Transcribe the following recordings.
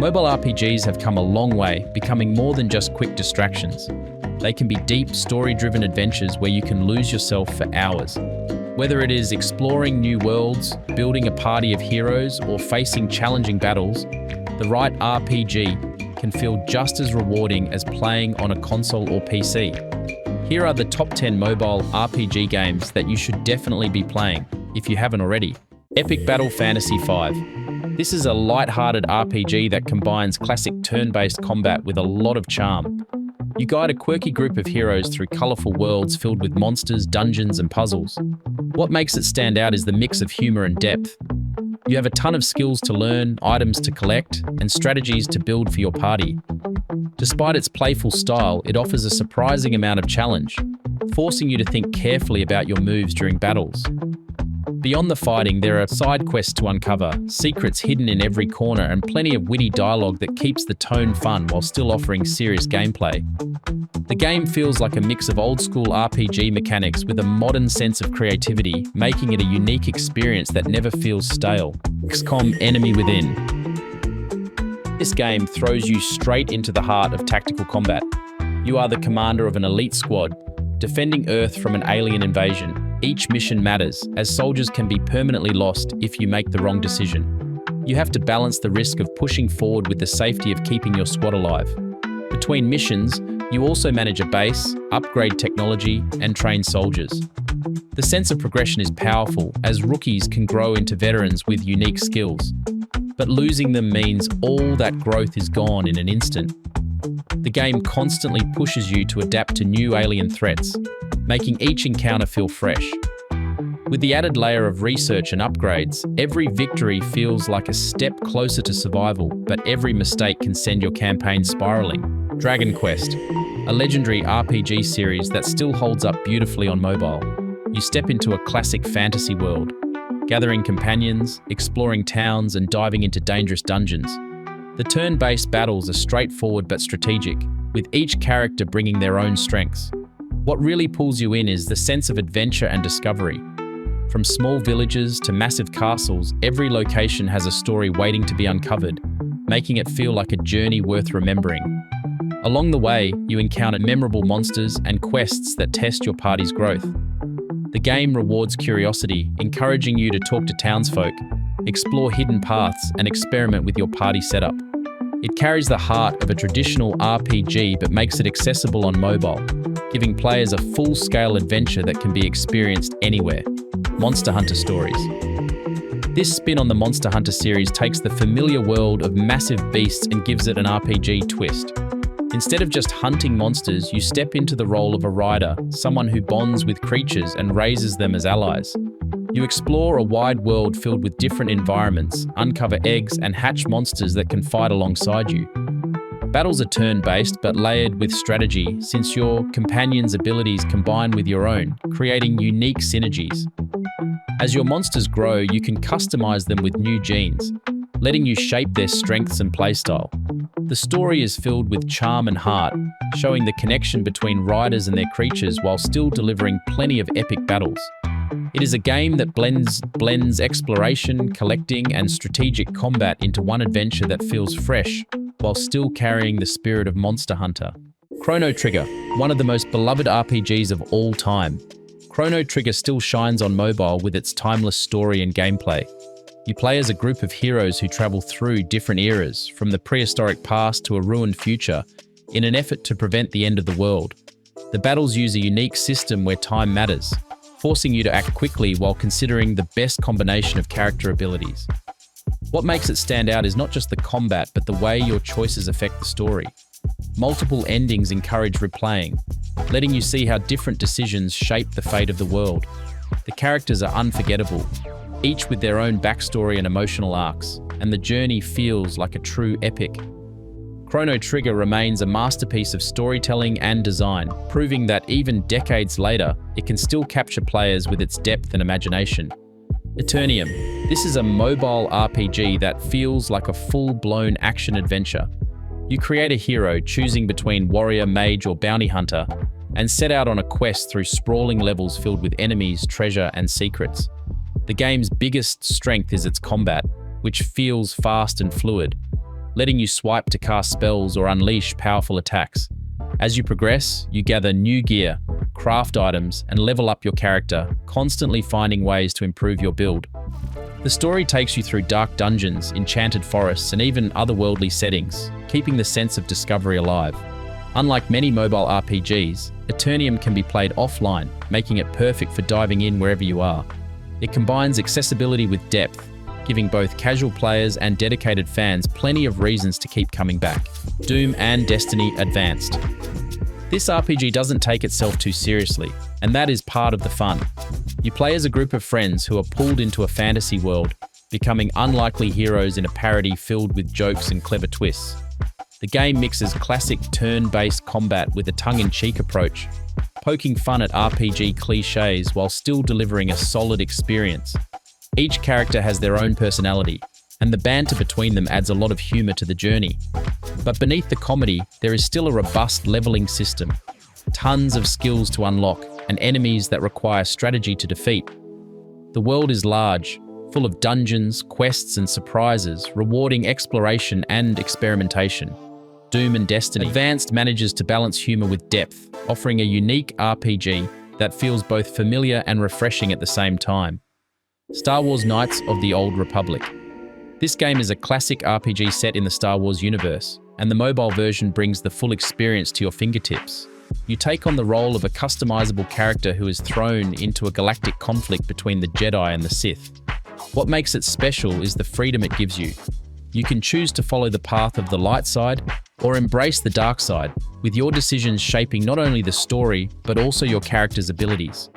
Mobile RPGs have come a long way, becoming more than just quick distractions. They can be deep, story-driven adventures where you can lose yourself for hours. Whether it is exploring new worlds, building a party of heroes, or facing challenging battles, the right RPG can feel just as rewarding as playing on a console or PC. Here are the top 10 mobile RPG games that you should definitely be playing, if you haven't already. Epic Battle Fantasy V. This is a light-hearted RPG that combines classic turn-based combat with a lot of charm. You guide a quirky group of heroes through colourful worlds filled with monsters, dungeons, and puzzles. What makes it stand out is the mix of humour and depth. You have a ton of skills to learn, items to collect, and strategies to build for your party. Despite its playful style, it offers a surprising amount of challenge, forcing you to think carefully about your moves during battles. Beyond the fighting, there are side quests to uncover, secrets hidden in every corner, and plenty of witty dialogue that keeps the tone fun while still offering serious gameplay. The game feels like a mix of old-school RPG mechanics with a modern sense of creativity, making it a unique experience that never feels stale. XCOM Enemy Within. This game throws you straight into the heart of tactical combat. You are the commander of an elite squad, defending Earth from an alien invasion. Each mission matters, as soldiers can be permanently lost if you make the wrong decision. You have to balance the risk of pushing forward with the safety of keeping your squad alive. Between missions, you also manage a base, upgrade technology, and train soldiers. The sense of progression is powerful, as rookies can grow into veterans with unique skills. But losing them means all that growth is gone in an instant. The game constantly pushes you to adapt to new alien threats, making each encounter feel fresh. With the added layer of research and upgrades, every victory feels like a step closer to survival, but every mistake can send your campaign spiraling. Dragon Quest, a legendary RPG series that still holds up beautifully on mobile. You step into a classic fantasy world, gathering companions, exploring towns, and diving into dangerous dungeons. The turn-based battles are straightforward but strategic, with each character bringing their own strengths. What really pulls you in is the sense of adventure and discovery. From small villages to massive castles, every location has a story waiting to be uncovered, making it feel like a journey worth remembering. Along the way, you encounter memorable monsters and quests that test your party's growth. The game rewards curiosity, encouraging you to talk to townsfolk, explore hidden paths, and experiment with your party setup. It carries the heart of a traditional RPG but makes it accessible on mobile, giving players a full-scale adventure that can be experienced anywhere. Monster Hunter Stories. This spin on the Monster Hunter series takes the familiar world of massive beasts and gives it an RPG twist. Instead of just hunting monsters, you step into the role of a rider, someone who bonds with creatures and raises them as allies. You explore a wide world filled with different environments, uncover eggs, and hatch monsters that can fight alongside you. Battles are turn-based but layered with strategy, since your companion's abilities combine with your own, creating unique synergies. As your monsters grow, you can customize them with new genes, letting you shape their strengths and playstyle. The story is filled with charm and heart, showing the connection between riders and their creatures while still delivering plenty of epic battles. It is a game that blends exploration, collecting, and strategic combat into one adventure that feels fresh, while still carrying the spirit of Monster Hunter. Chrono Trigger, one of the most beloved RPGs of all time. Chrono Trigger still shines on mobile with its timeless story and gameplay. You play as a group of heroes who travel through different eras, from the prehistoric past to a ruined future, in an effort to prevent the end of the world. The battles use a unique system where time matters, forcing you to act quickly while considering the best combination of character abilities. What makes it stand out is not just the combat, but the way your choices affect the story. Multiple endings encourage replaying, letting you see how different decisions shape the fate of the world. The characters are unforgettable, each with their own backstory and emotional arcs, and the journey feels like a true epic. Chrono Trigger remains a masterpiece of storytelling and design, proving that even decades later, it can still capture players with its depth and imagination. Eternium. This is a mobile RPG that feels like a full-blown action adventure. You create a hero, choosing between warrior, mage, or bounty hunter, and set out on a quest through sprawling levels filled with enemies, treasure, and secrets. The game's biggest strength is its combat, which feels fast and fluid. letting you swipe to cast spells or unleash powerful attacks. As you progress, you gather new gear, craft items, and level up your character, constantly finding ways to improve your build. The story takes you through dark dungeons, enchanted forests, and even otherworldly settings, keeping the sense of discovery alive. Unlike many mobile RPGs, Eternium can be played offline, making it perfect for diving in wherever you are. It combines accessibility with depth, giving both casual players and dedicated fans plenty of reasons to keep coming back. Doom and Destiny Advanced. This RPG doesn't take itself too seriously, and that is part of the fun. You play as a group of friends who are pulled into a fantasy world, becoming unlikely heroes in a parody filled with jokes and clever twists. The game mixes classic turn-based combat with a tongue-in-cheek approach, poking fun at RPG cliches while still delivering a solid experience. Each character has their own personality, and the banter between them adds a lot of humor to the journey. But beneath the comedy, there is still a robust leveling system, tons of skills to unlock, and enemies that require strategy to defeat. The world is large, full of dungeons, quests, and surprises, rewarding exploration and experimentation. Doom and Destiny Advanced manages to balance humor with depth, offering a unique RPG that feels both familiar and refreshing at the same time. Star Wars Knights of the Old Republic. This game is a classic RPG set in the Star Wars universe, and the mobile version brings the full experience to your fingertips. You take on the role of a customizable character who is thrown into a galactic conflict between the Jedi and the Sith. What makes it special is the freedom it gives you. You can choose to follow the path of the light side or embrace the dark side, with your decisions shaping not only the story, but also your character's abilities.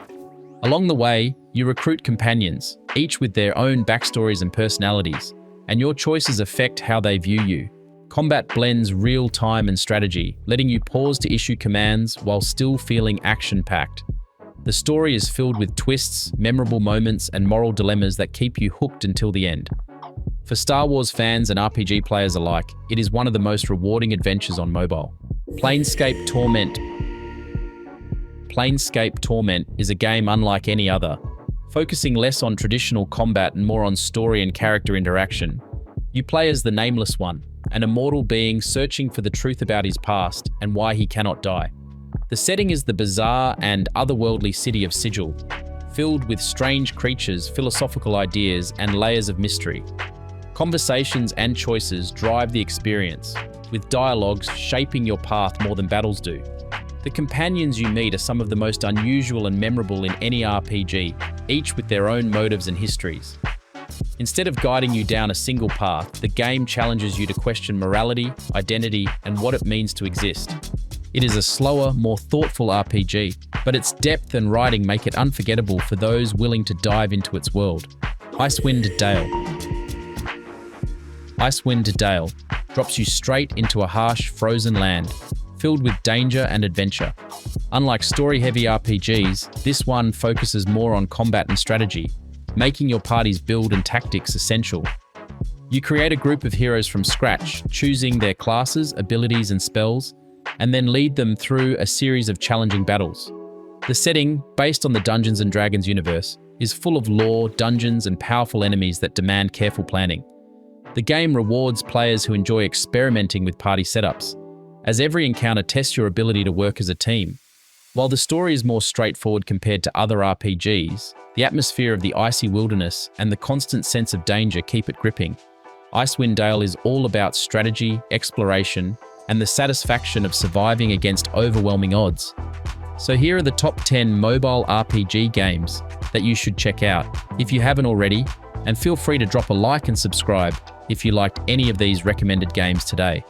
Along the way, you recruit companions, each with their own backstories and personalities, and your choices affect how they view you. Combat blends real time and strategy, letting you pause to issue commands while still feeling action-packed. The story is filled with twists, memorable moments, and moral dilemmas that keep you hooked until the end. For Star Wars fans and RPG players alike, it is one of the most rewarding adventures on mobile. Planescape Torment. Planescape Torment is a game unlike any other, focusing less on traditional combat and more on story and character interaction. You play as the Nameless One, an immortal being searching for the truth about his past and why he cannot die. The setting is the bizarre and otherworldly city of Sigil, filled with strange creatures, philosophical ideas, and layers of mystery. Conversations and choices drive the experience, with dialogues shaping your path more than battles do. The companions you meet are some of the most unusual and memorable in any RPG, each with their own motives and histories. Instead of guiding you down a single path, the game challenges you to question morality, identity, and what it means to exist. It is a slower, more thoughtful RPG, but its depth and writing make it unforgettable for those willing to dive into its world. Icewind Dale. Icewind Dale drops you straight into a harsh, frozen land, filled with danger and adventure. Unlike story-heavy RPGs, this one focuses more on combat and strategy, making your party's build and tactics essential. You create a group of heroes from scratch, choosing their classes, abilities, and spells, and then lead them through a series of challenging battles. The setting, based on the Dungeons & Dragons universe, is full of lore, dungeons, and powerful enemies that demand careful planning. The game rewards players who enjoy experimenting with party setups, as every encounter tests your ability to work as a team. While the story is more straightforward compared to other RPGs, the atmosphere of the icy wilderness and the constant sense of danger keep it gripping. Icewind Dale is all about strategy, exploration, and the satisfaction of surviving against overwhelming odds. So here are the top 10 mobile RPG games that you should check out if you haven't already, and feel free to drop a like and subscribe if you liked any of these recommended games today.